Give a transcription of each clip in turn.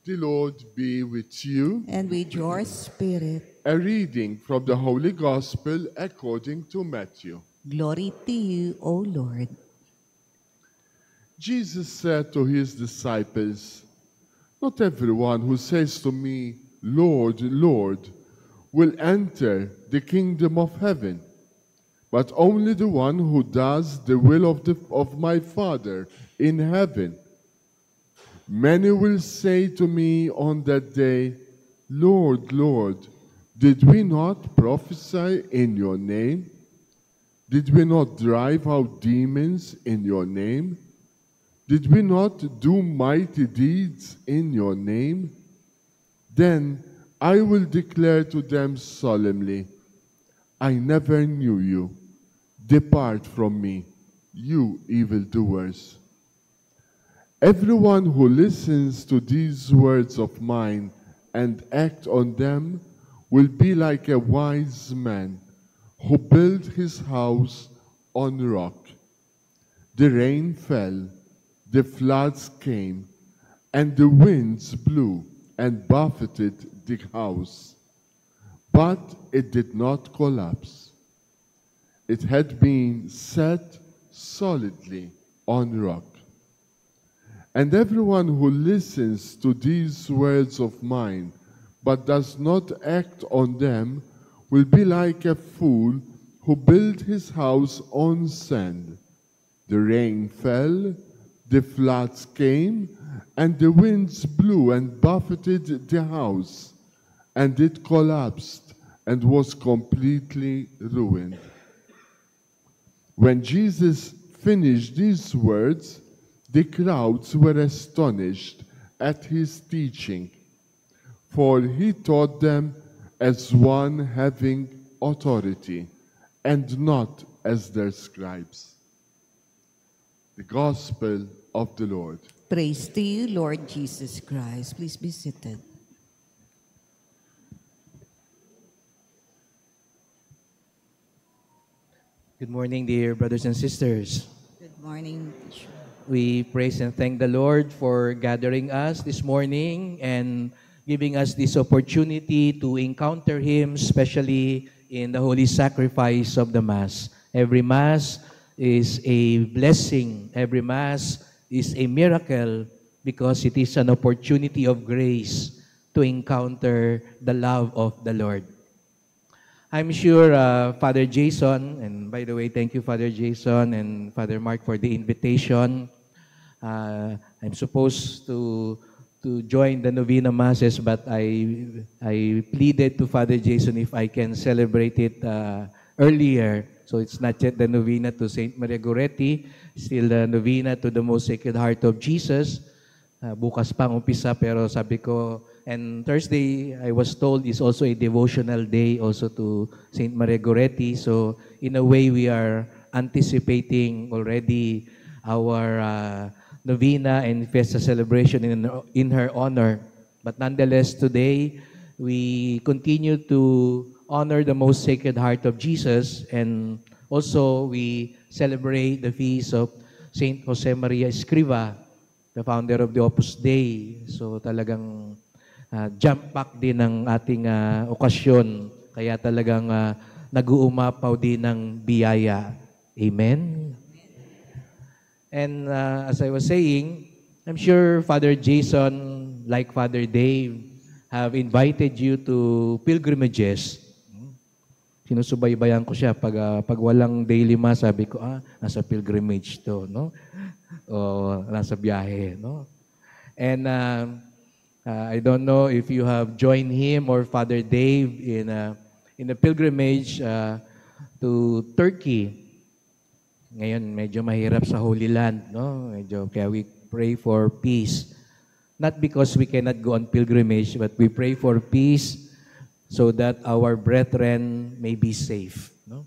The Lord be with you. And with your spirit. A reading from the Holy Gospel according to Matthew. Glory to you, O Lord. Jesus said to his disciples, "Not everyone who says to me, 'Lord, Lord,' will enter the kingdom of heaven, but only the one who does the will of my Father in heaven. Many will say to me on that day, 'Lord, Lord, did we not prophesy in your name? Did we not drive out demons in your name? Did we not do mighty deeds in your name?' Then I will declare to them solemnly, 'I never knew you. Depart from me, you evildoers.' Everyone who listens to these words of mine and acts on them will be like a wise man who built his house on rock. The rain fell, the floods came, and the winds blew and buffeted the house. But it did not collapse. It had been set solidly on rock. And everyone who listens to these words of mine, but does not act on them, will be like a fool who built his house on sand. The rain fell, the floods came, and the winds blew and buffeted the house, and it collapsed and was completely ruined." When Jesus finished these words, the crowds were astonished at his teaching, for he taught them as one having authority, and not as their scribes. The Gospel of the Lord. Praise to you, Lord Jesus Christ. Please be seated. Good morning, dear brothers and sisters. Good morning, Bishop. We praise and thank the Lord for gathering us this morning and giving us this opportunity to encounter Him, especially in the holy sacrifice of the Mass. Every Mass is a blessing. Every Mass is a miracle because it is an opportunity of grace to encounter the love of the Lord. I'm sure Father Jason, and by the way, thank you Father Jason and Father Mark for the invitation. I'm supposed to join the Novena Masses, but I pleaded to Father Jason if I can celebrate it earlier. So it's not yet the Novena to Saint Maria Goretti, still the Novena to the Most Sacred Heart of Jesus. Bukas pang umpisa, pero sabi ko, and Thursday, I was told, is also a devotional day also to Saint Maria Goretti. So in a way, we are anticipating already our novena and fiesta celebration in her honor. But nonetheless, today, we continue to honor the Most Sacred Heart of Jesus, and also we celebrate the feast of Saint Jose Maria Escriva, the founder of the Opus Dei. So talagang jump pack din ang ating okasyon. Kaya talagang nag-uumapaw din ng biyaya. Amen? And as I was saying, I'm sure Father Jason, like Father Dave, have invited you to pilgrimages. Sinusubaybayan ko siya pag walang daily mass, sabi ko, nasa pilgrimage to, no? O nasa biyahe, no? And I don't know if you have joined him or Father Dave in a pilgrimage to Turkey. Ngayon, medyo mahirap sa Holy Land, no? Kaya we pray for peace. Not because we cannot go on pilgrimage, but we pray for peace so that our brethren may be safe, no?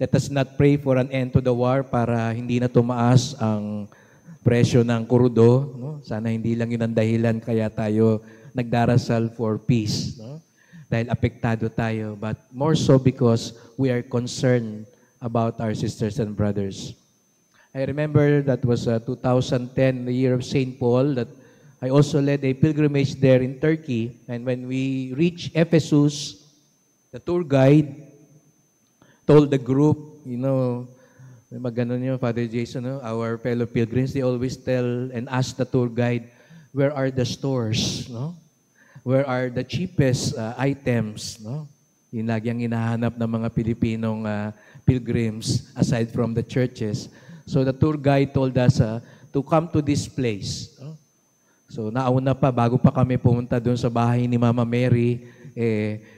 Let us not pray for an end to the war para hindi na tumaas ang presyo ng kurudo, no? Sana hindi lang yun ang dahilan kaya tayo nagdarasal for peace, no? Dahil apektado tayo, but more so because we are concerned about our sisters and brothers. I remember that was 2010, the year of St. Paul, that I also led a pilgrimage there in Turkey. And when we reached Ephesus, the tour guide told the group, may maganon yun, Father Jason, no? Our fellow pilgrims, they always tell and ask the tour guide, where are the stores? No? Where are the cheapest items? No? Yun lagi ang hinahanap ng mga Pilipinong pilgrims aside from the churches. So the tour guide told us to come to this place. No? So nauna pa, bago pa kami pumunta doon sa bahay ni Mama Mary,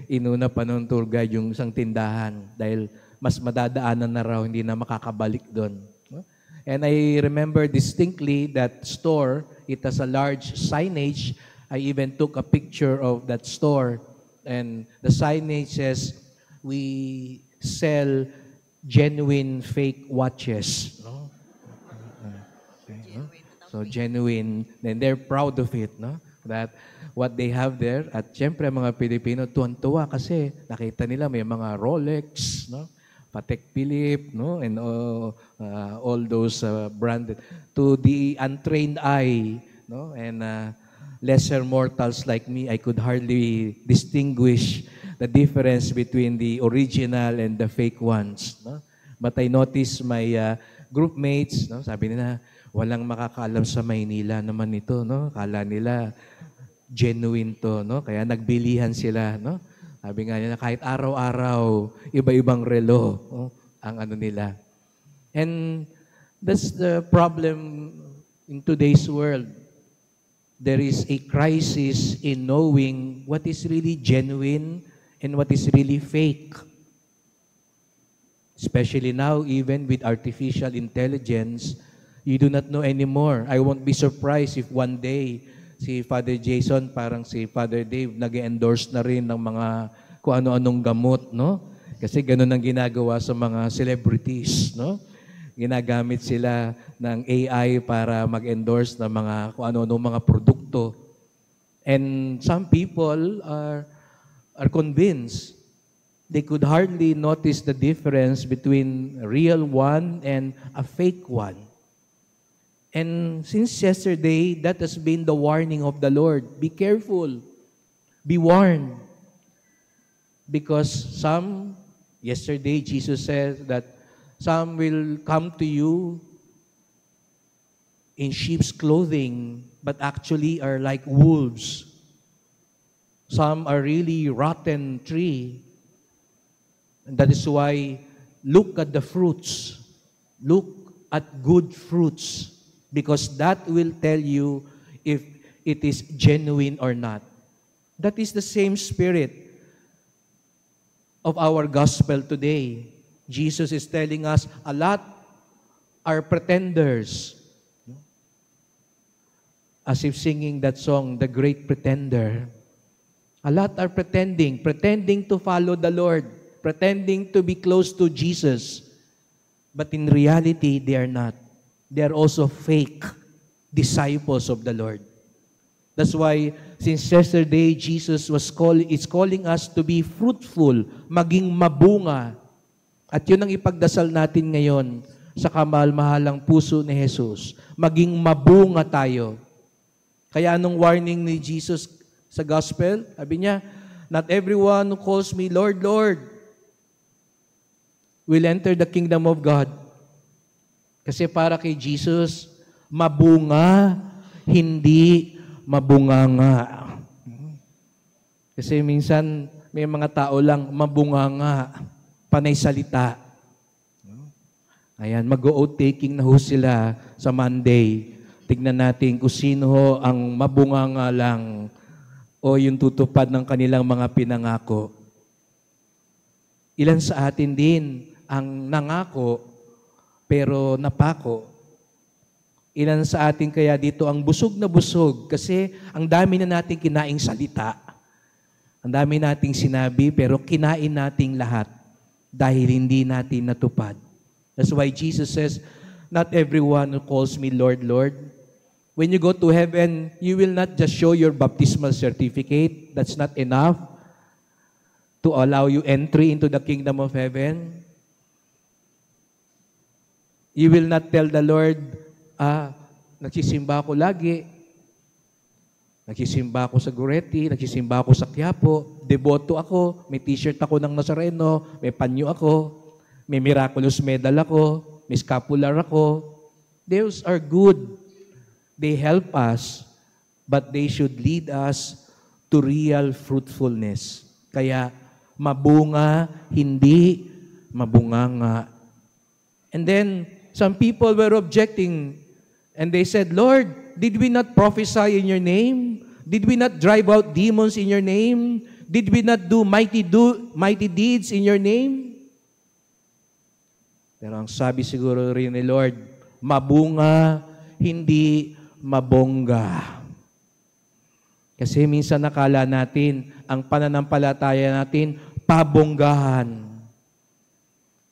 inuna pa nung tour guide yung isang tindahan dahil mas madadaanan na raw, hindi na makakabalik doon. No? And I remember distinctly that store, it has a large signage. I even took a picture of that store. And the signage says, we sell genuine fake watches. No? Okay, no? So genuine, and they're proud of it, no? That what they have there, at syempre mga Pilipino, tuwan-tuwa kasi nakita nila may mga Rolex, no? Patek Philippe, no? And all those branded. To the untrained eye, no? And lesser mortals like me, I could hardly distinguish the difference between the original and the fake ones. No? But I noticed my group mates, no? Sabi nila, walang makakaalam sa Maynila naman ito. No? Kala nila, genuine to. No? Kaya nagbilihan sila. No? Sabi nga nila, kahit araw-araw, iba-ibang relo ang ano nila. And that's the problem in today's world. There is a crisis in knowing what is really genuine and what is really fake. Especially now, even with artificial intelligence, you do not know anymore. I won't be surprised if one day, si Father Jason, parang si Father Dave, nag-endorse na rin ng mga kung ano-anong gamot, no? Kasi ganun ang ginagawa sa mga celebrities, no? Ginagamit sila ng AI para mag-endorse ng mga kung ano-ano mga produkto. And some people are convinced they could hardly notice the difference between a real one and a fake one. And since yesterday, that has been the warning of the Lord. Be careful. Be warned. Because yesterday Jesus said that some will come to you in sheep's clothing, but actually are like wolves. Some are really rotten tree. And that is why look at the fruits. Look at good fruits. Because that will tell you if it is genuine or not. That is the same spirit of our gospel today. Jesus is telling us a lot are pretenders. As if singing that song, The Great Pretender. A lot are pretending to follow the Lord, pretending to be close to Jesus. But in reality, they are not. They are also fake disciples of the Lord. That's why, since yesterday, Jesus is calling us to be fruitful, maging mabunga. At yun ang ipagdasal natin ngayon sa kamahal-mahalang puso ni Jesus. Maging mabunga tayo. Kaya anong warning ni Jesus sa gospel? Sabi niya, not everyone who calls me Lord, Lord, will enter the kingdom of God. Kasi para kay Jesus, mabunga, hindi mabunganga. Kasi minsan, may mga tao lang, mabunganga, panay salita. Ayan, mag-oath taking na ho sila sa Monday. Tignan natin kung sino ho ang mabunganga lang o yung tutupad ng kanilang mga pinangako. Ilan sa atin din ang nangako pero napako. Ilan sa atin kaya dito ang busog na busog kasi ang dami na nating kinaing salita. Ang dami nating sinabi pero kinain nating lahat dahil hindi natin natupad. That's why Jesus says, not everyone who calls me Lord, Lord. When you go to heaven, you will not just show your baptismal certificate. That's not enough to allow you entry into the kingdom of heaven. You will not tell the Lord, nagsisimba ako lagi. Nagsisimba ako sa Goretti, nagsisimba ako sa Quiapo, deboto ako, may t-shirt ako ng Nazareno, may panyo ako, may miraculous medal ako, may scapular ako. Those are good. They help us, but they should lead us to real fruitfulness. Kaya mabunga, hindi mabunganga. And then, some people were objecting, and they said, Lord, did we not prophesy in your name? Did we not drive out demons in your name? Did we not do mighty deeds in your name? Pero ang sabi siguro rin ni Lord, mabunga, hindi mabongga. Kasi minsan nakala natin, ang pananampalataya natin, pabonggahan.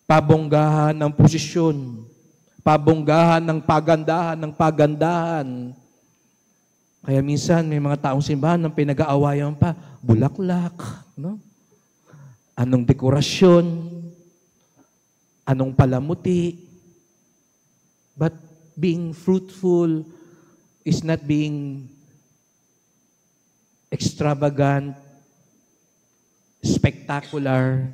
Pabonggahan ng posisyon. Pabonggahan ng pagandahan. Kaya minsan may mga taong simbahan ng pinag-aawayan pa, bulaklak, no? Anong dekorasyon, anong palamuti. But being fruitful is not being extravagant, spectacular,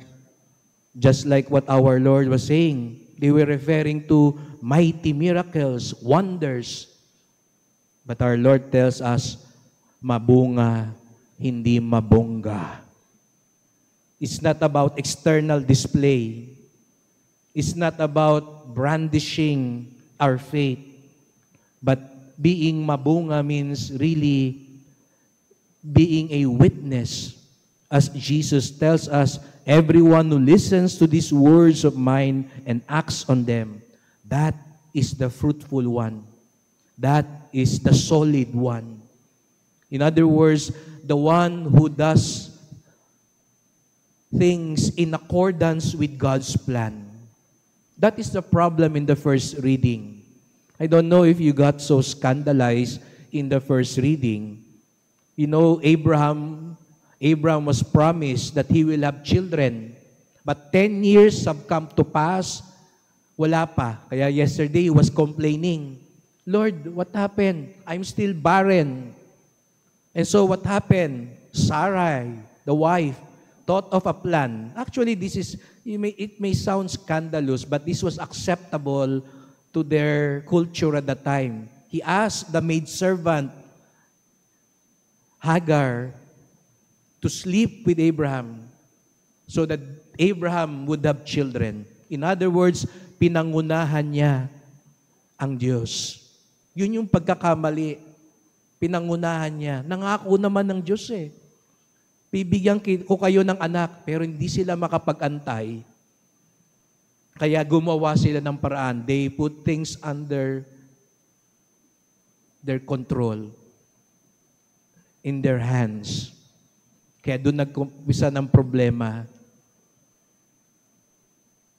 just like what our Lord was saying. They were referring to mighty miracles, wonders. But our Lord tells us, mabunga, hindi mabongga. It's not about external display. It's not about brandishing our faith. But being mabunga means really being a witness. As Jesus tells us, everyone who listens to these words of mine and acts on them, that is the fruitful one. That is the solid one. In other words, the one who does things in accordance with God's plan. That is the problem in the first reading. I don't know if you got so scandalized in the first reading. You know, Abraham was promised that he will have children. But 10 years have come to pass, wala pa. Kaya yesterday he was complaining, Lord, what happened? I'm still barren. And so what happened? Sarai, the wife, thought of a plan. Actually, it may sound scandalous, but this was acceptable to their culture at the time. He asked the maidservant, Hagar, to sleep with Abraham so that Abraham would have children. In other words, pinangunahan niya ang Diyos. Yun yung pagkakamali. Pinangunahan niya. Nangako naman ng Diyos eh. Bibigyan ko kayo ng anak, pero hindi sila makapag-antay. Kaya gumawa sila ng paraan. They put things under their control, in their hands. Kaya doon nagkumpisa ng problema.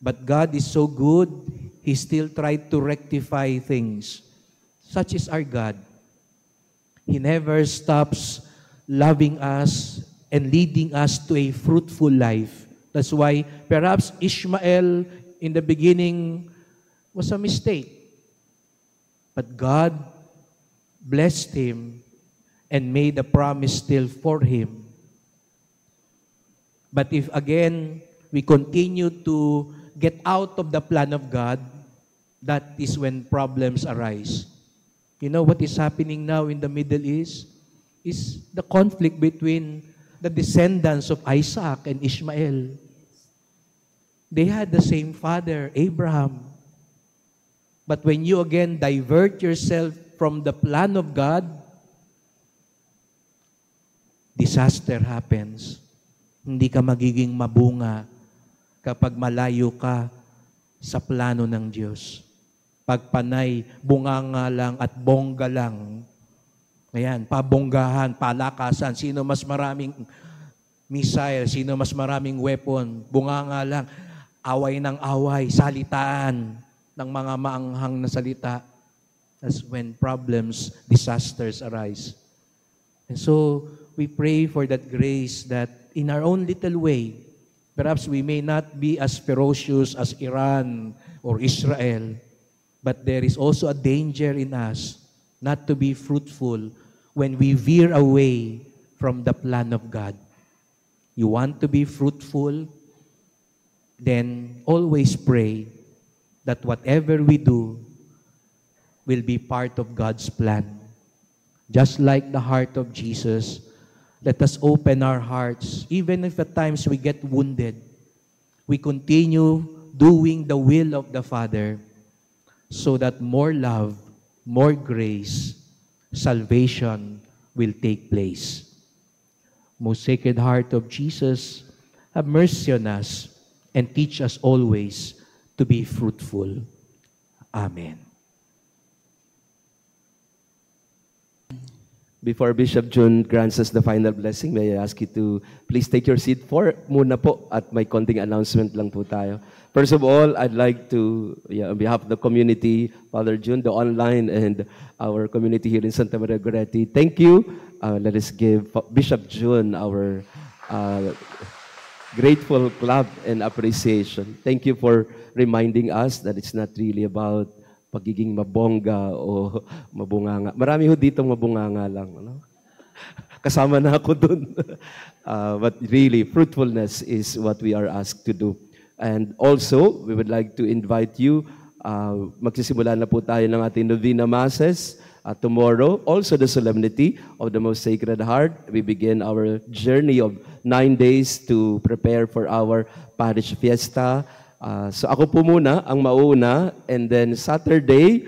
But God is so good, He still tried to rectify things. Such is our God. He never stops loving us and leading us to a fruitful life. That's why perhaps Ishmael in the beginning was a mistake. But God blessed him and made a promise still for him. But if again we continue to get out of the plan of God, that is when problems arise. You know what is happening now in the Middle East? Is the conflict between the descendants of Isaac and Ishmael. They had the same father, Abraham. But when you again divert yourself from the plan of God, disaster happens. Hindi ka magiging mabunga kapag malayo ka sa plano ng Diyos. Pagpanay, bunganga lang at bongga lang. Ayan, pabonggahan, palakasan, sino mas maraming missile, sino mas maraming weapon, bunganga lang, away ng away, salitaan ng mga maanghang na salita. That's when problems, disasters arise. And so, we pray for that grace that in our own little way, perhaps we may not be as ferocious as Iran or Israel, but there is also a danger in us not to be fruitful when we veer away from the plan of God. You want to be fruitful, then always pray that whatever we do will be part of God's plan. Just like the heart of Jesus, let us open our hearts, even if at times we get wounded, we continue doing the will of the Father so that more love, more grace, salvation will take place. Most Sacred Heart of Jesus, have mercy on us and teach us always to be fruitful. Amen. Before Bishop June grants us the final blessing, may I ask you to please take your seat for muna po at may konting announcement lang po tayo. First of all, I'd like to, on behalf of the community, Father June, the online, and our community here in Santa Maria Goretti, thank you. Let us give Bishop June our grateful clap and appreciation. Thank you for reminding us that it's not really about pagiging mabongga o mabunganga. Marami ho dito mabunganga lang. Ano? Kasama na ako dun. But really, fruitfulness is what we are asked to do. And also, we would like to invite you, magsisimula na po tayo ng ating Novena Masses. Tomorrow, also the Solemnity of the Most Sacred Heart. We begin our journey of 9 days to prepare for our parish fiesta. So ako po muna ang mauna, and then Saturday,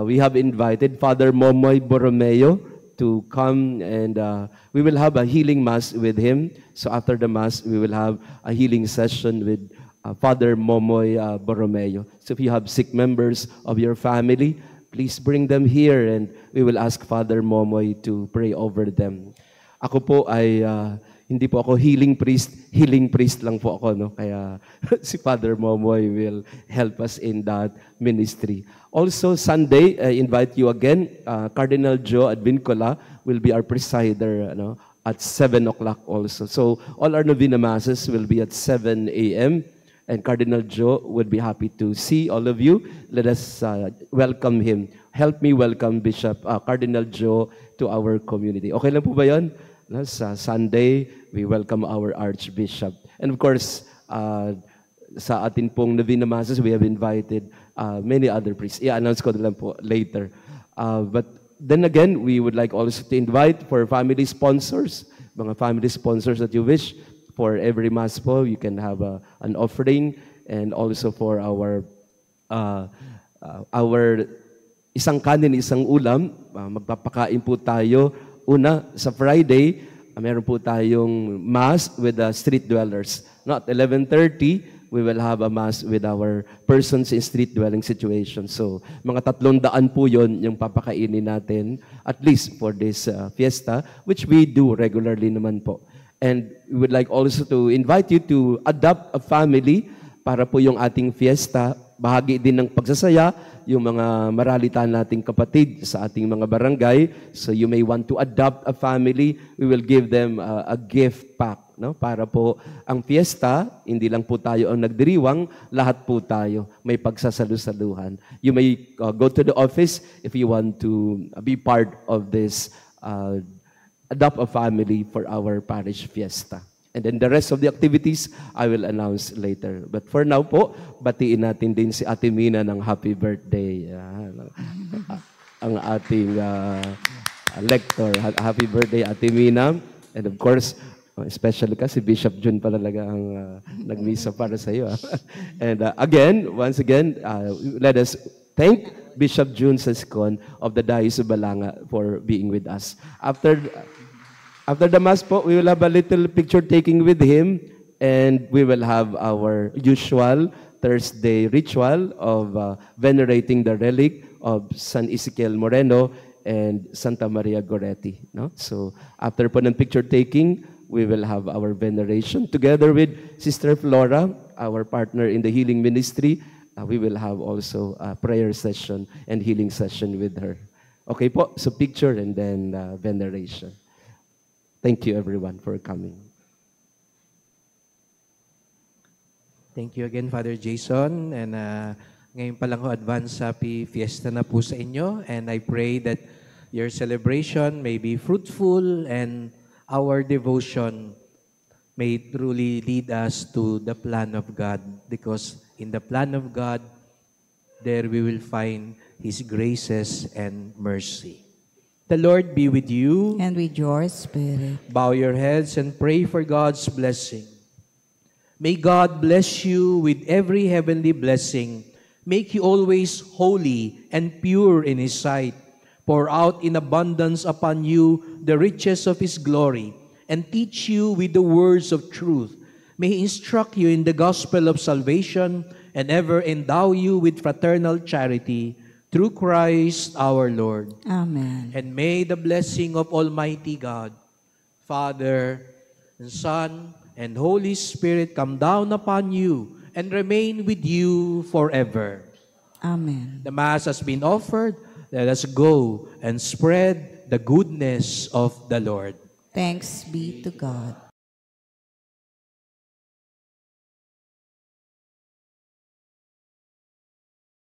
we have invited Father Momoy Borromeo to come, and we will have a healing mass with him. So after the mass, we will have a healing session with Father Momoy Borromeo. So if you have sick members of your family, please bring them here, and we will ask Father Momoy to pray over them. Ako po ay hindi po ako healing priest lang po ako, no? Kaya si Father Momoy will help us in that ministry. Also, Sunday, I invite you again, Cardinal Joe Advincola will be our presider, at 7 o'clock also. So, all our Novena Masses will be at 7 a.m., and Cardinal Joe would be happy to see all of you. Let us welcome him. Help me welcome Cardinal Joe to our community. Okay lang po ba yun? Sa Sunday, we welcome our Archbishop. And of course, sa atin pong Novena Masses, we have invited many other priests. I-announce ko na lang po later. But then again, we would like also to invite for family sponsors, mga family sponsors that you wish. For every Mass po, you can have an offering, and also for our isang kanin, isang ulam, magpapakain po tayo. Una, sa Friday, meron po tayong Mass with the street dwellers. At 11:30, we will have a Mass with our persons in street dwelling situations. So, mga 300 po yon yung papakainin natin, at least for this fiesta, which we do regularly naman po. And we would like also to invite you to adopt a family para po yung ating fiesta, bahagi din ng pagsasaya, yung mga maralitan nating kapatid sa ating mga barangay. So you may want to adopt a family. We will give them a gift pack, no? Para po ang fiesta, hindi lang po tayo ang nagdiriwang, lahat po tayo may pagsasalu-saluhan. You may go to the office if you want to be part of this adopt a family for our parish fiesta. And then the rest of the activities, I will announce later. But for now po, batiin natin din si Ate Mina ng happy birthday. Ang ating lector. Happy birthday, Ate Mina. And of course, especially kasi Bishop June pa talaga ang nagmisa para sa iyo. And again, once again, let us thank Bishop June Sascon of the Diocese of Balanga for being with us. After the Mass po, we will have a little picture taking with him, and we will have our usual Thursday ritual of venerating the relic of San Ezequiel Moreno and Santa Maria Goretti. No? So after po ng picture taking, we will have our veneration together with Sister Flora, our partner in the healing ministry. We will have also a prayer session and healing session with her. Okay po, so picture and then veneration. Thank you everyone for coming. Thank you again, Father Jason. And ngayon pa lang ho, advance happy fiesta na po sa inyo. And I pray that your celebration may be fruitful and our devotion may truly lead us to the plan of God, because in the plan of God, there we will find His graces and mercy. The Lord be with you. And with your spirit. Bow your heads and pray for God's blessing. May God bless you with every heavenly blessing, make you always holy and pure in His sight, pour out in abundance upon you the riches of His glory, and teach you with the words of truth. May He instruct you in the gospel of salvation and ever endow you with fraternal charity through Christ our Lord. Amen. And may the blessing of Almighty God, Father and Son and Holy Spirit come down upon you and remain with you forever. Amen. The Mass has been offered. Let us go and spread the goodness of the Lord. Thanks be to God.